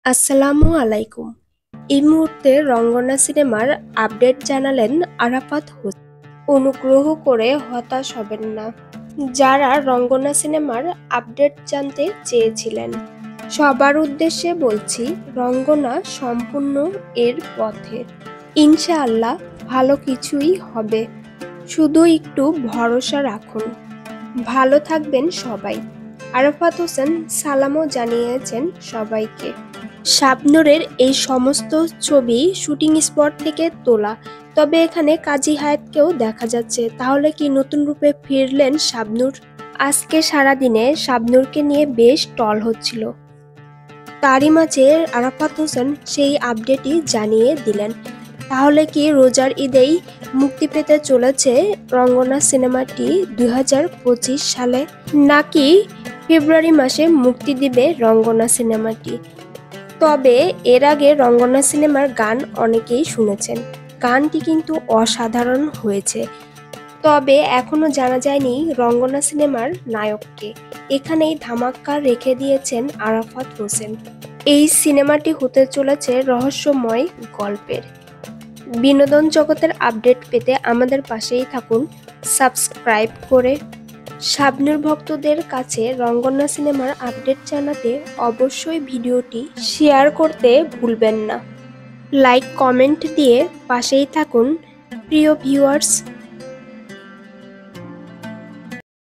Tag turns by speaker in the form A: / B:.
A: আসসালামু আলাইকুম। এই মুহূর্তে রঙ্গনা সিনেমার আপডেট জানালেন আরাফাত হোসেন। অনুগ্রহ করে হতাশ হবেন না যারা রঙ্গনা সিনেমার আপডেট জানতে চেয়েছিলেন। সবার উদ্দেশ্যে বলছি, রঙ্গনা সম্পূর্ণ এর পথে। ইনশাআল্লাহ ভালো কিছুই হবে, শুধু একটু ভরসা রাখুন। ভালো থাকবেন সবাই। আরাফাত হোসেন সালামও জানিয়েছেন সবাইকে। শাবনূরের এই সমস্ত ছবি শুটিং স্পট থেকে তোলা, তবে এখানে কাজী হায়াতকেও দেখা যাচ্ছে। তাহলে কি নতুন রূপে ফিরলেন শাবনূর? আজকে সারাদিনে শাবনূরকে নিয়ে বেশ টল হচ্ছিল। তারই মাঝে আরাফাত হোসেন সেই আপডেটই জানিয়ে দিলেন। তাহলে কি রোজার ঈদেই মুক্তি পেতে চলেছে রঙ্গনা সিনেমাটি 2025 সালে, নাকি ফেব্রুয়ারি মাসে মুক্তি দিবে রঙ্গনা সিনেমাটি? তবে এর আগে রঙ্গনা সিনেমার গান অনেকেই শুনেছেন। গানটি কিন্তু অসাধারণ হয়েছে। তবে এখনো জানা যায়নি রঙ্গনা সিনেমার নায়ককে। এখানেই ধামাক্কা রেখে দিয়েছেন আরাফাত হোসেন। এই সিনেমাটি হতে চলেছে রহস্যময় গল্পের। বিনোদন জগতের আপডেট পেতে আমাদের পাশেই থাকুন সাবস্ক্রাইব করে। শাবনূর ভক্তদের কাছে রঙ্গনা সিনেমার আপডেট জানাতে অবশ্যই ভিডিওটি শেয়ার করতে ভুলবেন না। লাইক কমেন্ট দিয়ে পাশেই থাকুন প্রিয় ভিউয়ার্স।